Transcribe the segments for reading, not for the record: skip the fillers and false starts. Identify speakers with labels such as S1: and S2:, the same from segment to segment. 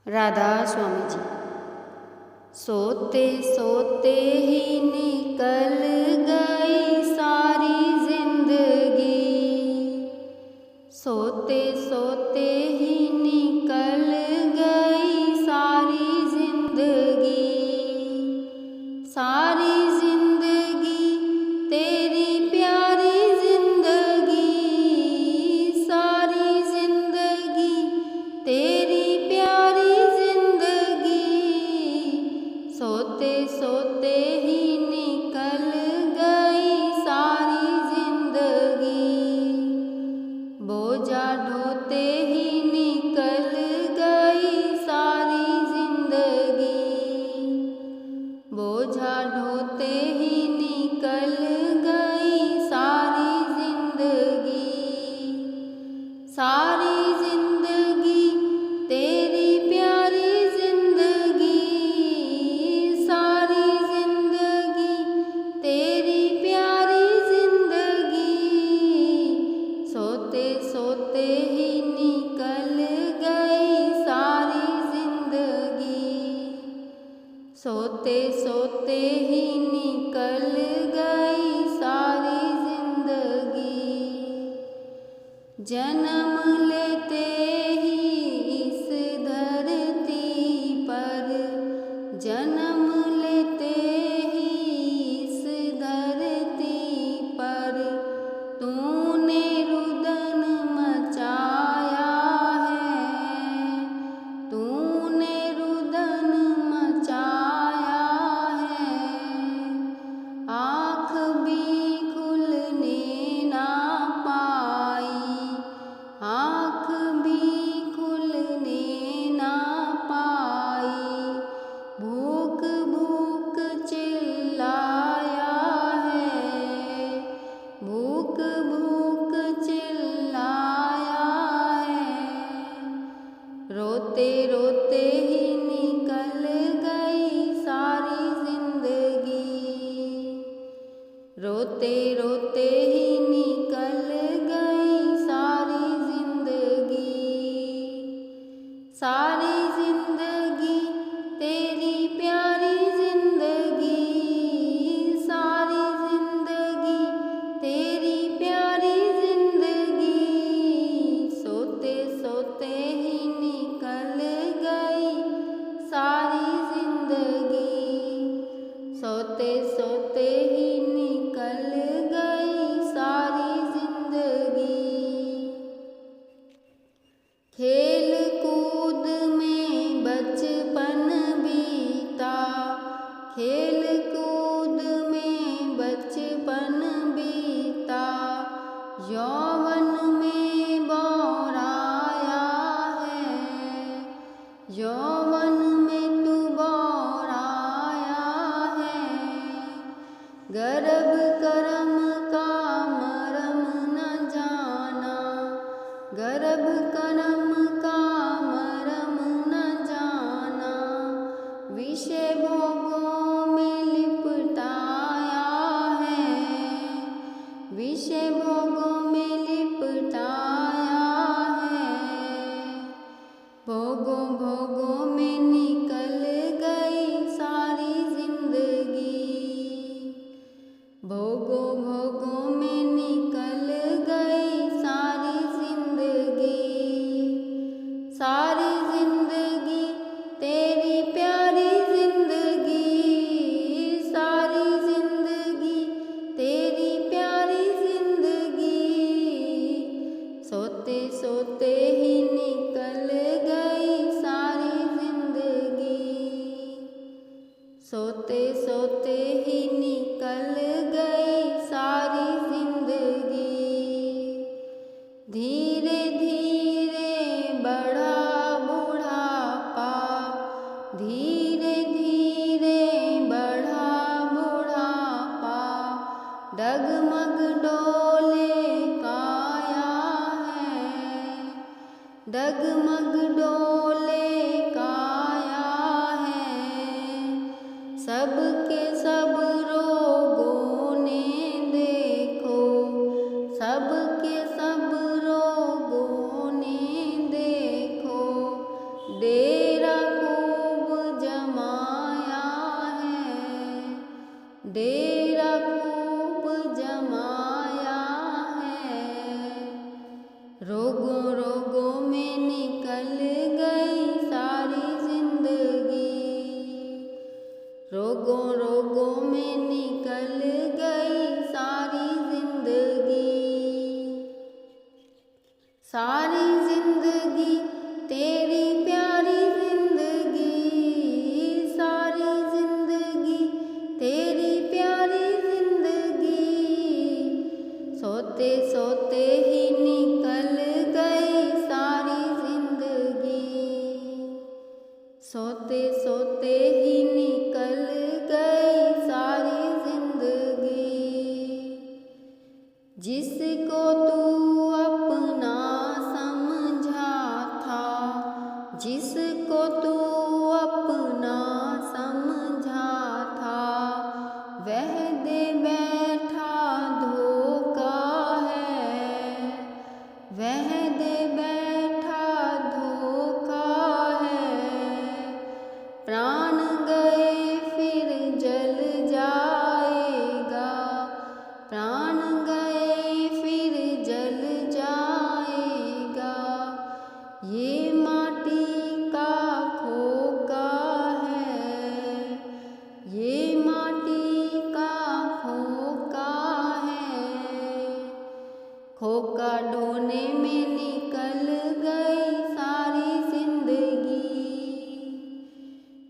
S1: राधा स्वामी जी। सोते सोते ही निकल गई सारी जिंदगी, सोते सोते ही निकल गई सारी जिंदगी, सारी जिंदगी तेरी प्यारी जिंदगी, सारी जिंदगी तेरी प्यारी जिंदगी, सोते सोते ही निकल गई सारी जिंदगी, बोझा ढोते ही निकल गई सारी जिंदगी, बोझा ढोते ही निकल गई सारी जिंदगी, सारी जिंदगी तेरी प्यारी जिंदगी, सारी जिंदगी तेरी प्यारी जिंदगी, सोते सोते ही निकल गई सारी जिंदगी, सोते सोते ही निकल गई सारी जिंदगी, जन्म लेते ही इस धरती पर, जन्म लेते ही इस धरती पर तूने रुदन मचाया है, तूने रुदन मचाया है, आँख भी खुलने ना पाई, आँख भी खुलने ना पाई, भूख भूख चिल्लाया है, भूख भूख चिल्लाया है, रोते रोते ही निकल गई सारी जिंदगी, रोते रोते ही निकल गई सारी जिंदगी, सारी जिंदगी तेरी प्यारी जिंदगी, सारी जिंदगी तेरी प्यारी जिंदगी, सोते सोते ही निकल गई सारी जिंदगी, सोते सोते ही निकल गई सारी जिंदगी, खेल कूद में बचपन बीता, खेल कूद में बचपन बीता, यौवन में बौराया है, यौवन में तू बौराया है, गर्भ कर्म का मरम न जाना, गर्भ कर्म का मरम न जाना, विषय भोगों में लिपटाया है, विषय भोगों में लिपटाया है, भोगों भोगों में निकल गई सारी जिंदगी, भोगों भोगों में निकल गई सारी जिंदगी, सारी जिंदगी तेरी प्यारी जिंदगी, सारी जिंदगी तेरी प्यारी जिंदगी, सोते सोते ही निकल गई सारी जिंदगी, सोते सोते ही निकल गई सारी जिंदगी, धीरे धीरे बढ़ा बुढ़ापा, धीरे धीरे बढ़ा बुढ़ापा, डगमग डोले काया है, डगमग डोले काया है, सबके सब रोगों ने देखो, सबके सब रोगों ने देखो, डेरा सोते सोते ही निकल गई सारी जिंदगी। जिसको तू अपना समझा था, जिसको तू अपना समझा था, वह दे बैठा धोखा है, वह दे बैठा धोखा है। प्राण गए फिर जल जाएगा, प्राण गए फिर जल जाएगा। ये माटी का खोका है, ये माटी का खोका है। खोका ढोने में निकल गई सारी जिंदगी,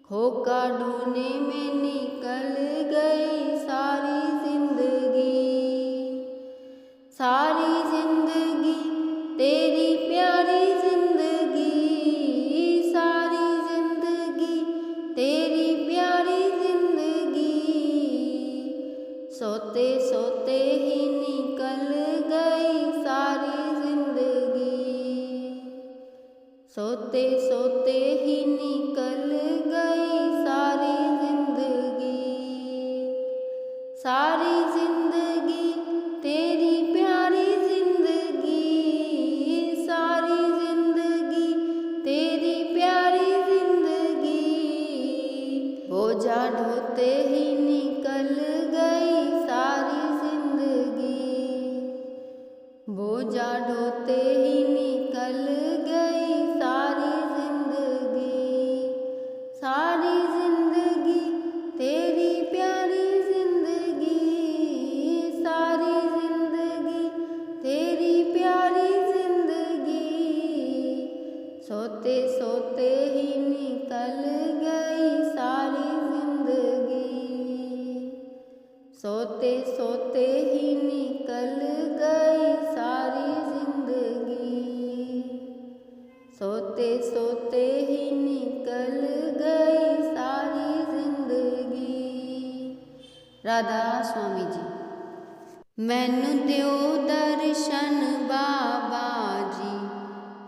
S1: खोका ढोने में निकल गई सारी जिंदगी। सारी जिंदगी तेरी प्यारी जिंदगी, सारी जिंदगी तेरी प्यारी जिंदगी। सोते सोते ही निकल गई सारी जिंदगी, सोते सोते ही निकल गई सारी जिंदगी। सारी जिंदगी तेरी प्यारी जिंदगी, सारी जिंदगी तेरी प्यारी जिंदगी। बोझा ढोते ही निकल गई सारी जिंदगी, बोझा ढोते ही निकल गई सारी जिंदगी। सारी जिंदगी तेरी प्यारी जिंदगी, सारी जिंदगी तेरी प्यारी जिंदगी। सोते सोते ही निकल गई सारी जिंदगी, सोते सोते ही निकल गई सारी जिंदगी, सोते सोते ही निकल गई सारी जिंदगी। राधा स्वामी जी। मैनू दियो दर्शन बाबा जी,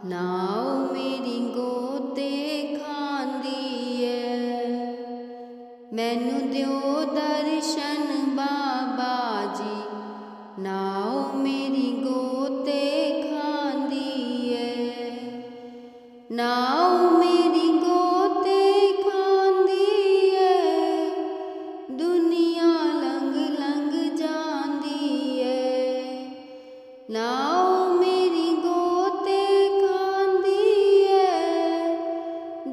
S1: नाओ मेरी गोते खांदी है। मैनू दियो दर्शन बाबा जी, नाओ मेरी गोते खांदी है, नाओ मेरी गोते खांदी है। दुनिया लंघ लंघ जांदी है, नाओ मेरी गोते खांदी है।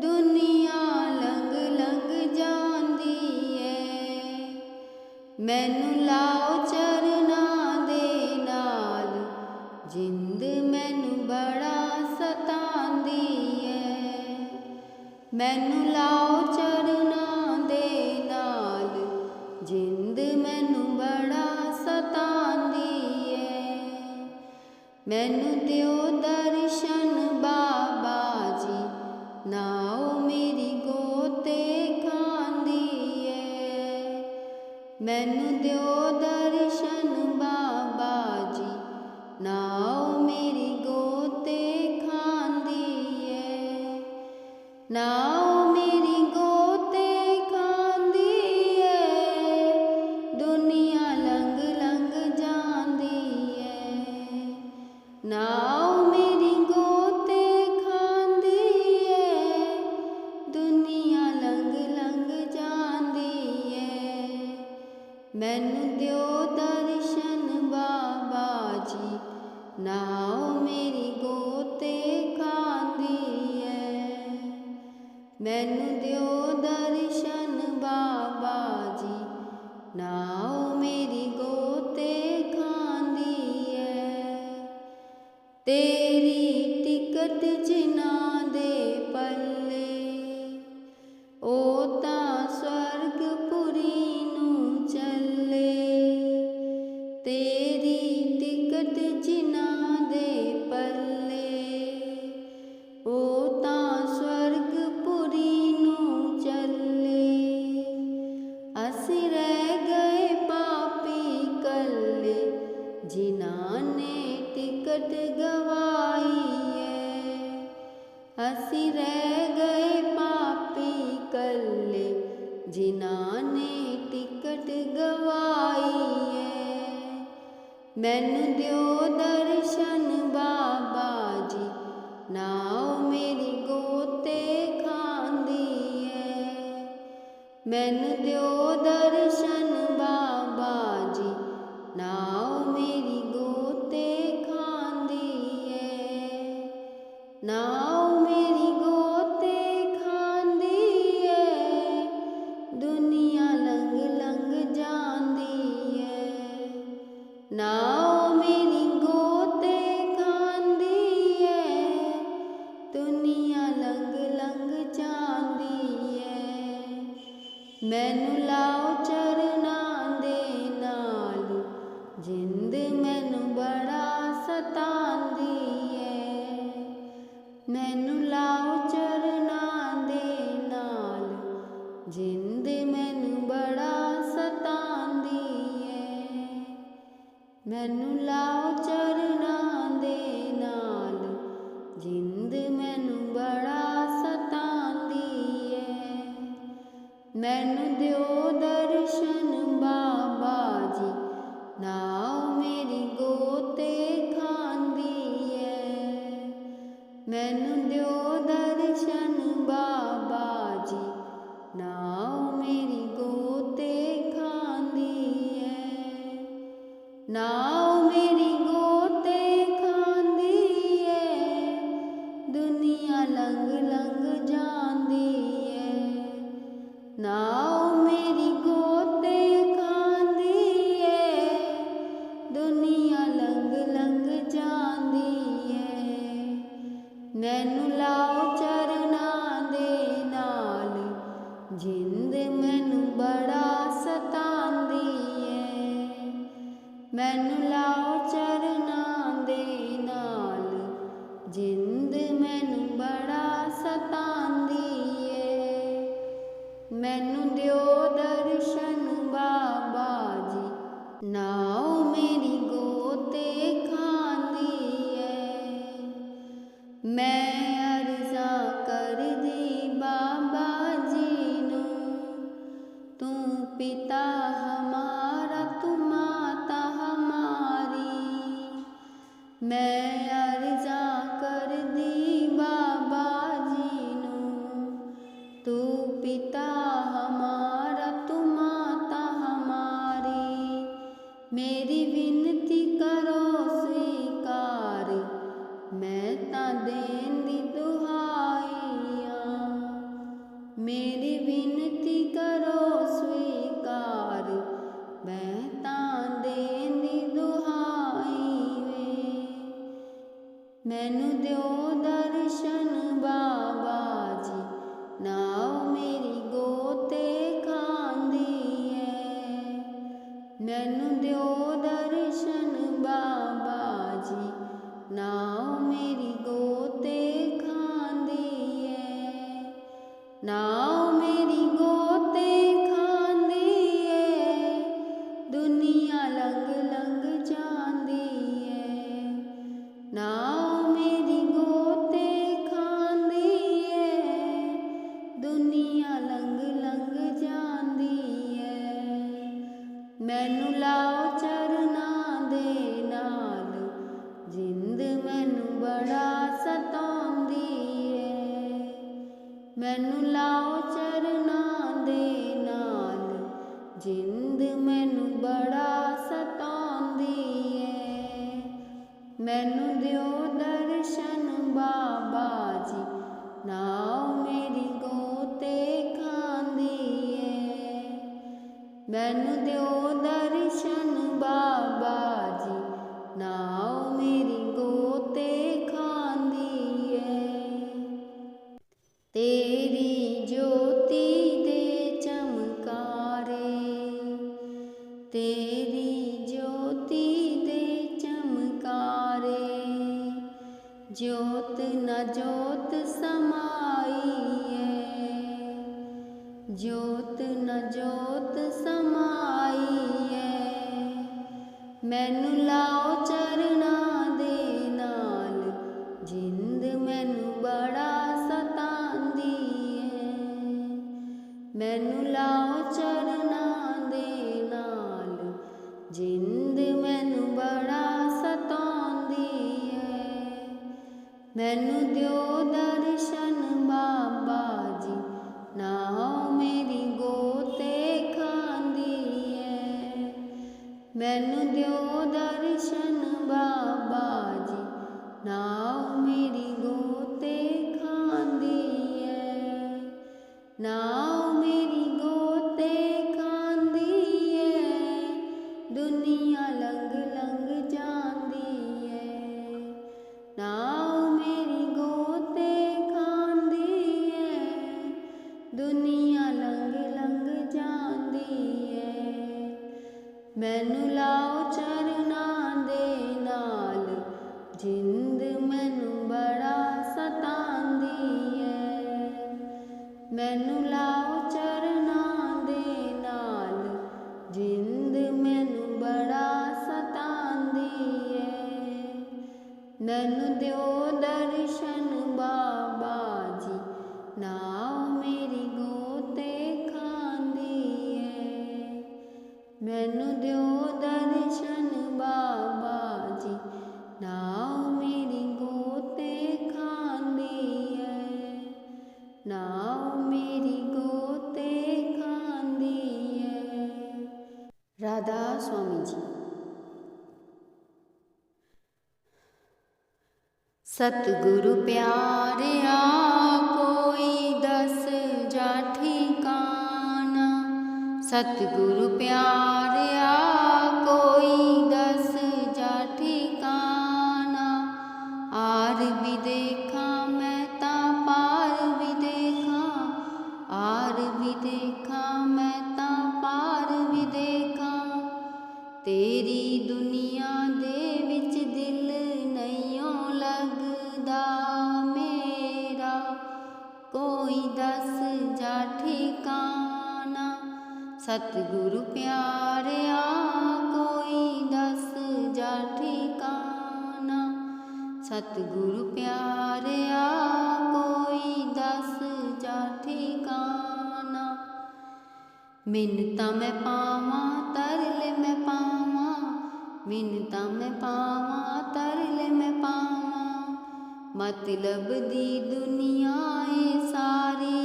S1: दुनिया लंघ लंघ जांदी है। मैनू लाओ चरना दे नाल, जिंद मैनू बड़ा सतांदी है। मैनू लाओ चरना दे नाल, जिंद मैनू बड़ा सतांदी है। मैनू दियो दर्शन बाबा जी, नाओ मेरी गोते खांदी है। मैनू दियो दर्शन बाबा जी, नाओ मेरी गोते खांदी है, नाओ मेरी गोते खांदी है। दुनिया लंघ लंघ जांदी है, नाओ मेरी गोते खांदी है। दुनिया लंघ लंघ जांदी है। मैनू दियो दर्शन बाबा जी, नाओ मेरी गोते खांदी है। मैनू दियो दर्शन बाबा जी, नाओ मेरी गोते खांदी है। तेरी टिकट जिन्हां दे पल्ले, ओ तां स्वर्गपुरी नूं चले। तेरी टिकट जिन्हां दे पल्ले, ओ तां स्वर्गपुरी नूं ਅਸੀਂ ਰਹਿ ਗਏ ਪਾਪੀ ਕੱਲੇ, ਜਿਨ੍ਹਾਂ ਨੇ ਟਿਕਟ ਗਵਾਈ ਏ। ਮੈਨੂੰ ਦਿਓ ਦਰਸ਼ਨ ਬਾਬਾ ਜੀ, ਨਾਉ ਮੇਰੀ ਗੋਤੇ ਖਾਂਦੀ ਏ। ਮੈਨੂੰ ਦਿਓ ਦਰਸ਼ਨ ਬਾਬਾ ਜੀ, ਨਾਉ ਮੇਰੀ ਗੋਤੇ ਖਾਂਦੀ ਏ। ਨਾਉ ਮੇਰੀ ਗੋਤੇ ਖਾਂਦੀ ਏ, ਦੁਨੀਆ ਲੰਘ ਲੰਘ ਜਾਂਦੀ ਏ। ਨਾਉ ਮੇਰੀ ਗੋਤੇ ਖਾਂਦੀ ਏ, ਦੁਨੀਆ ਲੰਘ ਲੰਘ ਜਾਂਦੀ ਏ। ਮੈਨੂੰ ਲਾਓ ਚਰਨਾਂ ਦੇ ਨਾਲ, ਜਿੰਦ ਮੈਨੂੰ ਬੜਾ ਸਤਾਂਦੀ ਏ। ਮੈਨੂੰ ਲਾਓ ਚਰਨਾਂ ਦੇ ਨਾਲ, ਜਿੰਦ ਮੈਨੂੰ ਬੜਾ ਸਤਾਂਦੀ ਏ। ਮੈਨੂੰ ਲਾਓ ਚਰਨਾਂ ਦੇ ਨਾਲ, ਜਿੰਦ ਮੈਨੂੰ ਬੜਾ ਸਤਾਂਦੀ ਏ। ਮੈਨੂੰ ਦਿਓ ਦਰਸ਼ਨ ਬਾਬਾ ਜੀ, ਨਾਉ ਮੇਰੀ ਗੋਤੇ ਖਾਂਦੀ ਏ। ਮੈਨੂੰ ਦਿਓ ਦਰਸ਼ਨ ਬਾਬਾ ਜੀ, ਨਾਉ ਮੇਰੀ ਗੋਤੇ ਖਾਂਦੀ ਏ। ਨਾਉ ਮੇਰੀ ਗੋਤੇ ਖਾਂਦੀ ਏ, ਦੁਨੀਆ ਲੰਘ ਲੰਘ ਜਾਂਦੀ ਏ। ਨਾਉ ਮੇਰੀ ਗੋਤੇ ਖਾਂਦੀ ਏ, ਦੁਨੀਆ ਲੰਘ ਲੰਘ ਜਾਂਦੀ ਏ। ਮੈਨੂੰ ਲਾਓ ਚਰਨਾਂ ਦੇ ਨਾਲ, ਜਿੰਦ ਮੈਨੂੰ ਬੜਾ ਸਤਾਂਦੀ ਏ। ਮੈਨੂੰ ਲਾਓ ਚਰਨਾਂ ਦੇ ਨਾਲ, ਜਿੰਦ ਮੈਨੂੰ ਬੜਾ ਸਤਾਂਦੀ ਏ। ਮੈਨੂੰ ਦਿਓ ਦਰਸ਼ਨ ਬਾਬਾ ਜੀ, ਨਾਉ ਮੇਰੀ ਗੋਤੇ ਖਾਂਦੀ ਏ। ਮੈਂ ਅਰਜ਼ਾਂ ਕਰਦੀ ਬਾਬਾ ਜੀ ਨੂੰ, ਤੂੰ ਪਿਤਾ ਹਮਾਰਾ ਤੂੰ ਮਾਤਾ ਹਮਾਰੀ। ਮੈਂ ਅਰਜ਼ਾਂ ਕਰਦੀ ਬਾਬਾ ਜੀ ਨੂੰ, ਤੂੰ ਪਿਤਾ ਹਮਾਰਾ ਤੂੰ ਮਾਤਾ ਹਮਾਰੀ। ਮੇਰੀ ਵਿਨਤੀ ਕਰੋ ਸਵੀਕਾਰ, ਮੈਂ ਤਾਂ ਦੇਂਦੀ ਦੁਹਾਈਆਂ। ਮੇਰੀ ਵਿਨਤੀ ਕਰੋ ਸਵੀਕਾਰ, ਮੈਂ ਤਾਂ ਦੇਂਦੀ ਦੁਹਾਈ ਵੇ। ਮੈਨੂੰ ਦਿਓ ਦਰਸ਼ਨ ਬਾਬਾ ਜੀ, ਨਾਉ ਮੇਰੀ ਗੋਤੇ ਖਾਂਦੀ ਏ। ਮੈਨੂੰ ਦਿਓ ਦਰਸ਼ਨ ਬਾਬਾ ਜੀ, ਨਾਉ ਮੇਰੀ ਗੋਤੇ ਖਾਂਦੀ ਏ। ਨਾਉ ਮੇਰੀ ਗੋਤੇ ਖਾਂਦੀ ਏ, ਦੁਨੀਆ ਲੰਘ ਲੰਘ ਜਾਂਦੀ ਏ। ਨਾਉ ਮੇਰੀ ਗੋਤੇ ਖਾਂਦੀ ਏ, ਦੁਨੀਆ ਲੰਘ ਲੰਘ ਜਾਂਦੀ ਏ। ਮੈਨੂੰ ਲਾਓ ਚਰਨਾਂ ਦੇ ਨਾਲ, ਜਿੰਦ ਮੈਨੂੰ ਬੜਾ ਸਤਾਉਂਦੀ ਏ। ਮੈਨੂੰ ਲਾਓ ਚਰਨਾਂ ਦੇ ਨਾਲ, ਜਿੰਦ ਮੈਨੂੰ ਬੜਾ ਸਤਾਉਂਦੀ ਏ। ਮੈਨੂੰ ਦਿਓ ਦਰਸ਼ਨ ਬਾਬਾ ਜੀ, ਨਾਉ ਮੇਰੀ ਗੋਤੇ ਖਾਂਦੀ ਏ। ਮੈਨੂੰ ਦਿਓ ਦਰਸ਼ਨ ਬਾਬਾ ਜੀ, ਨਾਉ ਮੇਰੀ ਗੋਤੇ ਖਾਂਦੀ ਏ। ਤੇਰੀ ਜੋਤੀ ਦੇ ਚਮਕਾਰੇ, ਤੇਰੀ ਜੋਤੀ ਦੇ ਚਮਕਾਰੇ, ਜੋਤ ਨਾ ਜੋਤ ਸਮਾਈ ਏ। ਜੋਤ ਨਾ ਜੋਤ ਸਮਾਈ ਏ। ਮੈਨੂੰ ਲਾਓ ਚਰਨਾਂ ਦੇ ਨਾਲ, ਜਿੰਦ ਮੈਨੂੰ ਬੜਾ मैनू लाओ चरनां दे नाल, जिंद मैनू बड़ा सताउंदी है। मैनू दिओ दर्शन बाबा जी, नाओ मेरी गोते खांदी है। मैनू दिओ दर्शन बाबा जी, नाओ मेरी गोते खांदी है। नाओ मेरी गोते खांदी है, दुनिया लंघ लंघ जांदी है। नाओ मेरी गोते खांदी है, दुनिया लंघ लंघ जांदी है। मैनू लाओ चरनां दे नाल, जिंद मैनू बड़ा सतांदी है। मैनू लाओ चरनां दे नाल, जिंद मैनू बड़ा सतांदी है। मैनू दिओ दर्शन बाबा जी, नाओ मेरी गोते खांदी है। मैनू दिओ दर्शन बाबा जी, नाओ मेरी गोते खांदी है। नाओ मेरी गोते खांदी है। राधा स्वामी जी। सतगुरु प्यारिया कोई दस जा ठिकाना, सतगुरु प्यारिया कोई दस जा ठिकाना। आर भी देखा मैं ता पार भी देखा, आर भी देखा मैं ता पार भी देखा। तेरी दुनिया दे विच दिल नहियों लगदा मेरा, कोई दस जा ठिकाना। सतगुरु प्यारिया कोई दस जा ठिकाना, सतगुरु प्यारिया कोई दस जा ठिकाना। मिन्नतां मैं पावां तरले मैं पावां, मिन्नतां मैं पावां तरले मैं पावां। मतलब दी दुनिया ए सारी,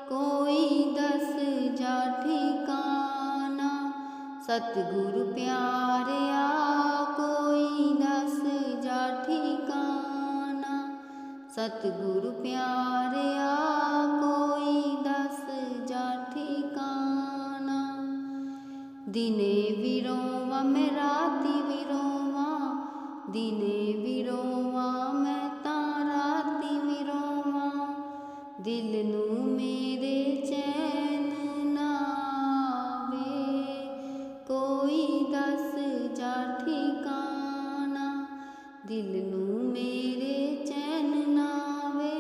S1: कोई दस जा ठिकाना। सतगुरु प्यारिया कोई दस जा ठिकाना, सतगुरु प्यारिया कोई दस जा ठिकाना। दिने भी रोवां मैं राती भी रोवां, दिने भी रोवां मैं तां राती भी रोवां। दिल नू मेरे चैन ना आवे, कोई दस जा ठिकाना। दिल नू मेरे चैन ना आवे,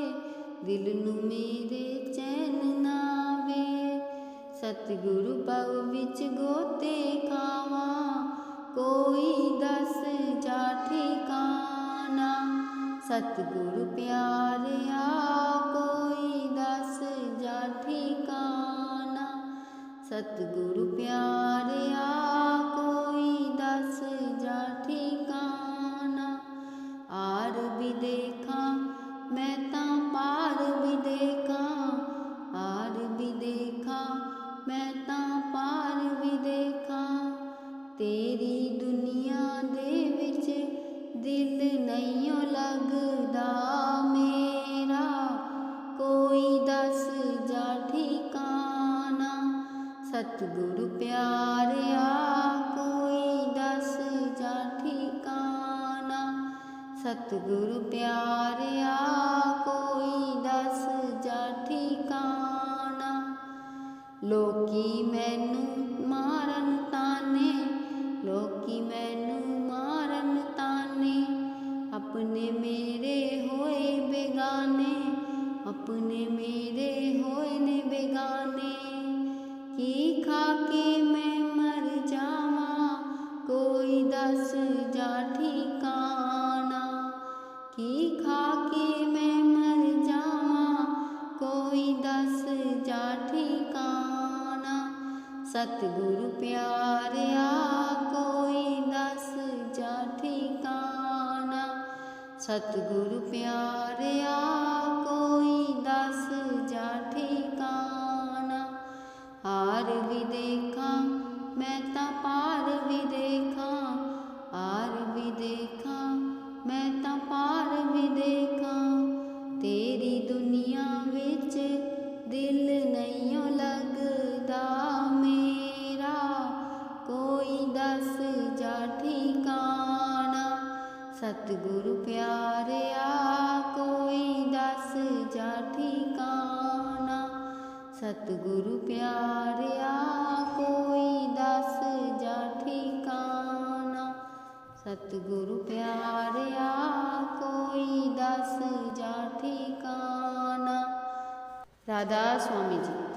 S1: दिल नू मेरे चैन ना आवे। सतगुरु पग विच गोते खावां, कोई दस जा ठिकाना। सतगुरु प्यारिया कोई दस जा ठिकाना, सतगुरु प्यारिया कोई दस जा ठिकाना। आर भी देखा मैं तां पार भी देखा, आर भी देखा मैं तां पार भी देखा। तेरी दुनिया दे विच दिल नहियों लगदा मेरा, कोई दस जा ठिकाना। सतगुरु प्यारिया कोई दस जा ठिकाना, सतगुरु प्यारिया कोई दस जा ठिकाना। लोकी मैनू मारन ताने, लोकी मैनू मारन ताने। अपने मेरे होए बेगाने, अपने मेरे होए ने बेगाने। की खा के मैं मर जावां, कोई दस जा ठिकाना। की खा के मैं मर जावां, कोई दस जा ठिकाना। सतगुरु प्यारिया कोई दस जा ठिकाना। सतगुरु प्यारिया कोई दस जा ठिकाना। हार भी देखा मैं तां पार भी देखा, हार भी देखा मैं तां पार भी देखा। तेरी दुनिया विच दिल नहीं लगदा मेरा, कोई दस जा ठिकाना। सतगुरु प्यारिया कोई दस जा ठिकाना। सतगुरु प्यारिया कोई दस जा ठिकाना। सतगुरु प्यारिया कोई दस जा ठिकाना। राधा स्वामी जी।